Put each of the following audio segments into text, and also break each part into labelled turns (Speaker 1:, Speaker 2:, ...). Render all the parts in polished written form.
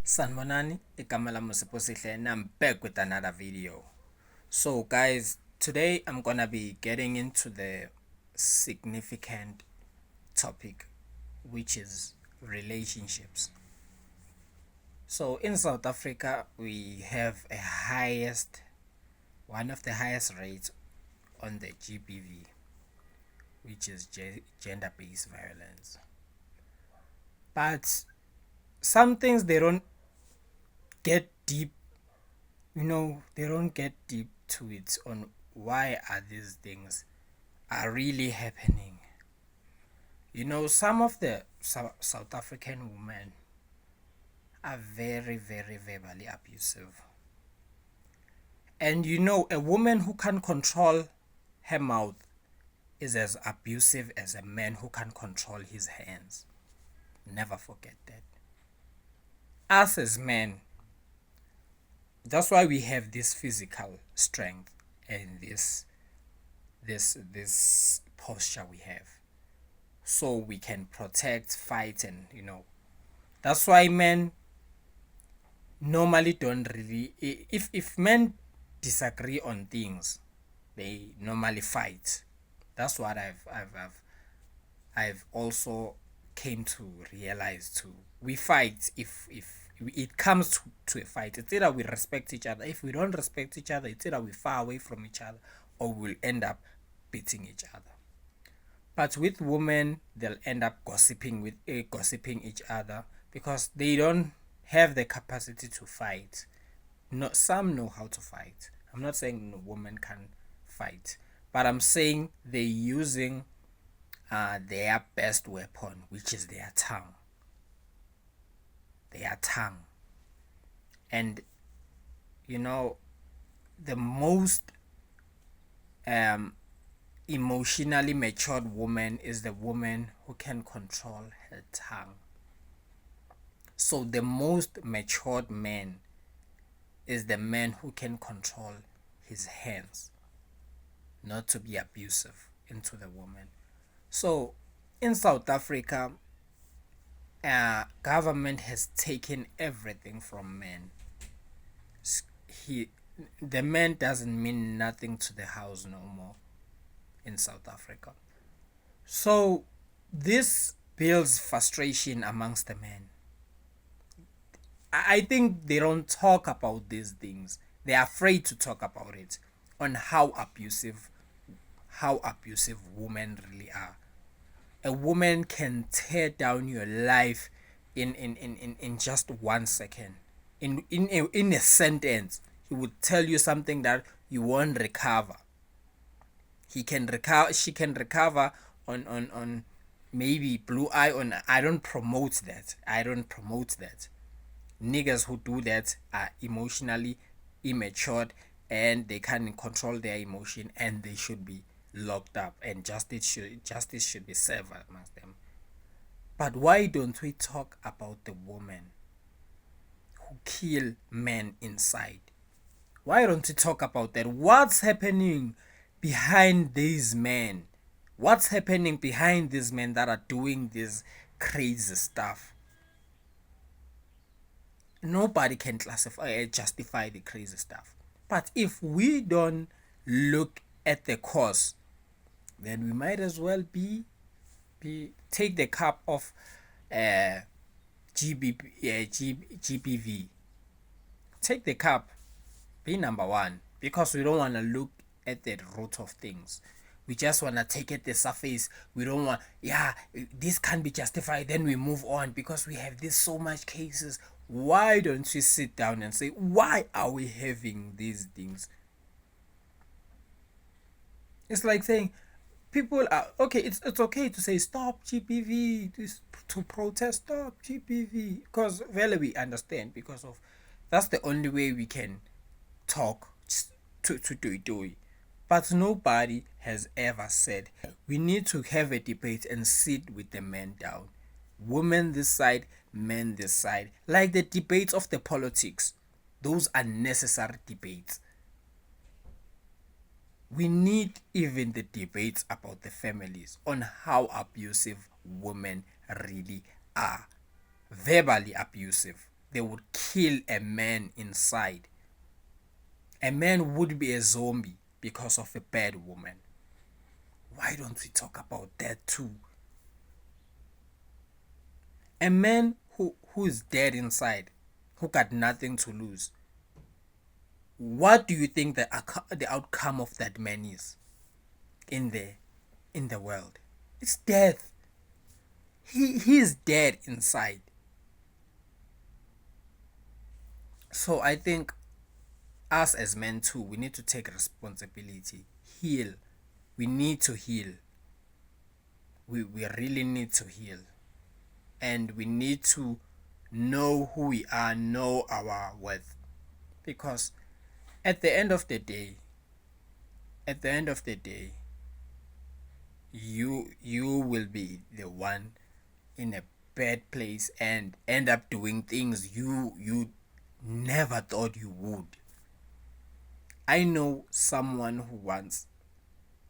Speaker 1: Sanmonani, Ikamala Musiposihle, and I'm back with another video. So, guys, today I'm gonna be getting into the significant topic, which is relationships. So, in South Africa, we have one of the highest rates on the GBV, which is gender-based violence. But some things they don't get deep they don't get deep to it on why are these things are really happening. Some of the South African women are very, very verbally abusive. And a woman who can control her mouth is as abusive as a man who can control his hands. Never forget that. Us as men, that's why we have this physical strength and this posture we have, so we can protect, fight, and that's why men normally don't really, if men disagree on things, they normally fight. That's what I've also came to realize too. We fight if it comes to a fight. It's either we respect each other. If we don't respect each other, it's either we far away from each other or we'll end up beating each other. But with women, they'll end up gossiping each other because they don't have the capacity to fight. Some know how to fight. I'm not saying no woman can fight, but I'm saying they're using their best weapon, which is their tongue. And the most emotionally matured woman is the woman who can control her tongue. So the most matured man is the man who can control his hands, not to be abusive into the woman. So in South Africa, government has taken everything from men. The man doesn't mean nothing to the house no more in South Africa. So this builds frustration amongst the men. I think they don't talk about these things. They're afraid to talk about it, on how abusive women really are. A woman can tear down your life in just 1 second. In a sentence, he would tell you something that you won't recover. She can recover on maybe blue eye. I don't promote that. Niggas who do that are emotionally immature and they can't control their emotion, and they should be locked up, and justice should be served amongst them. But why don't we talk about the women who kill men inside? Why don't we talk about that? What's happening behind these men? What's happening behind these men that are doing this crazy stuff? Nobody can justify the crazy stuff. But if we don't look at the cause, then we might as well take the cup of GBV. Take the cup, be number one, because we don't want to look at the root of things. We just want to take it the surface. We don't want, this can't be justified. Then we move on because we have this so much cases. Why don't we sit down and say, why are we having these things? It's like saying, people are okay. It's okay to say stop GBV, to protest, stop GBV, because really we understand, because of that's the only way we can talk to do it. But nobody has ever said we need to have a debate and sit with the men down. Women this side, men this side. Like the debates of the politics. Those are necessary debates. We need even the debates about the families, on how abusive women really are. Verbally abusive. they would kill a man inside. A man would be a zombie because of a bad woman. Why don't we talk about that too? A man who is dead inside, who got nothing to lose. What do you think the outcome of that man is in the world? It's death. He is dead inside. So I think us as men too, we need to take responsibility. Heal. We need to heal. We really need to heal. And we need to know who we are, know our worth. Because at the end of the day, you will be the one in a bad place and end up doing things you never thought you would. I know someone who once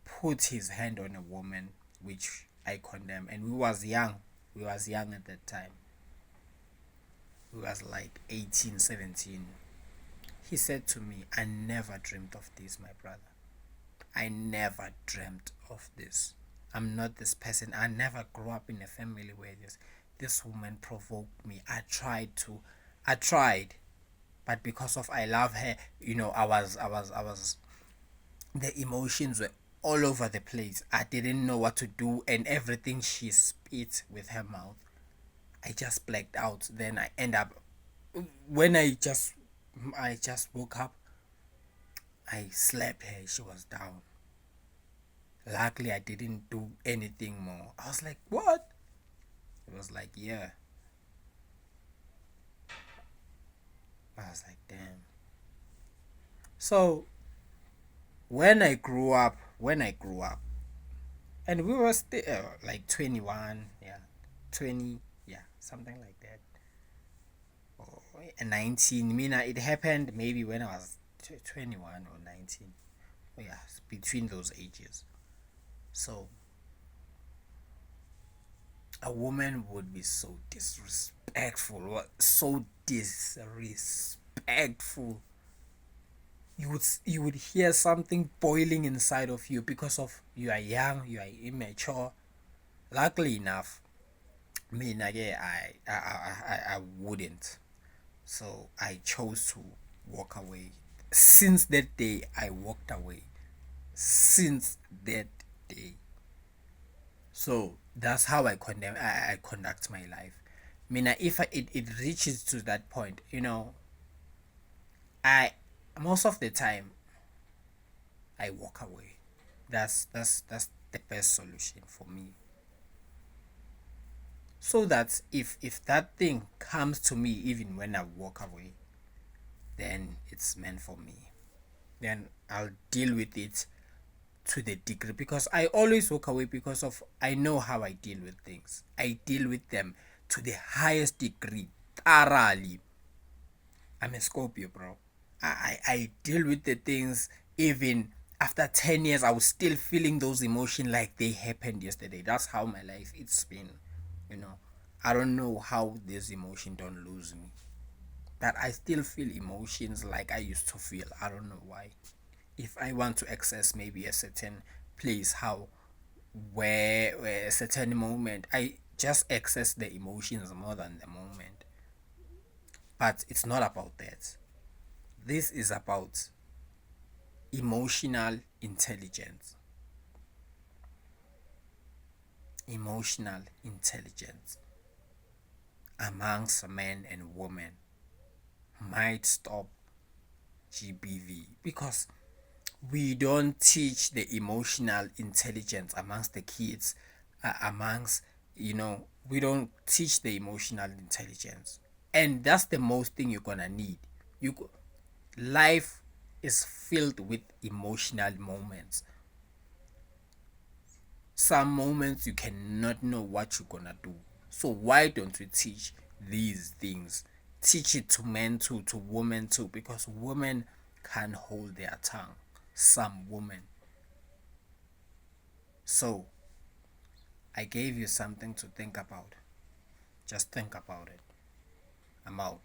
Speaker 1: put his hand on a woman, which I condemn, and we was young at that time. We was like 18, 17. He said to me, I never dreamt of this, my brother. I never dreamt of this. I'm not this person. I never grew up in a family where this woman provoked me. I tried, but because of I love her, I was the emotions were all over the place. I didn't know what to do, and everything she spit with her mouth, I just blacked out. Then I end up when I just woke up, I slapped her. She was down. Luckily, I didn't do anything more. I was like, what? It was like, yeah. I was like, damn. So, when I grew up, and we were still like 21, yeah, 20, yeah, something like that. Or 19. It happened maybe when I was 21 or 19. Oh, yeah, between those ages. So, a woman would be so disrespectful, so disrespectful. You would hear something boiling inside of you because of you are young, you are immature. Luckily enough, I wouldn't. So I chose to walk away. Since that day, I walked away. Since that day. So that's how I condemn. I conduct my life. If it reaches to that point, I most of the time I walk away. That's the best solution for me. So that if that thing comes to me even when I walk away, then it's meant for me. Then I'll deal with it to the degree, because I always walk away because of I know how I deal with things. I deal with them to the highest degree, thoroughly. I'm a Scorpio, bro. I deal with the things even after 10 years. I was still feeling those emotions like they happened yesterday. That's how my life it's been. You know, I don't know how this emotion don't lose me. That I still feel emotions like I used to feel. I don't know why. If I want to access maybe a certain place, how where a certain moment, I just access the emotions more than the moment. But it's not about that. This is about emotional intelligence. Emotional intelligence amongst men and women might stop GBV, because we don't teach the emotional intelligence amongst the kids, amongst we don't teach the emotional intelligence, and that's the most thing you're gonna need. Life is filled with emotional moments. Some moments you cannot know what you're gonna do. So why don't we teach these things? Teach it to men too, to women too, because women can hold their tongue. Some women. So I gave you something to think about. Just think about it. I'm out.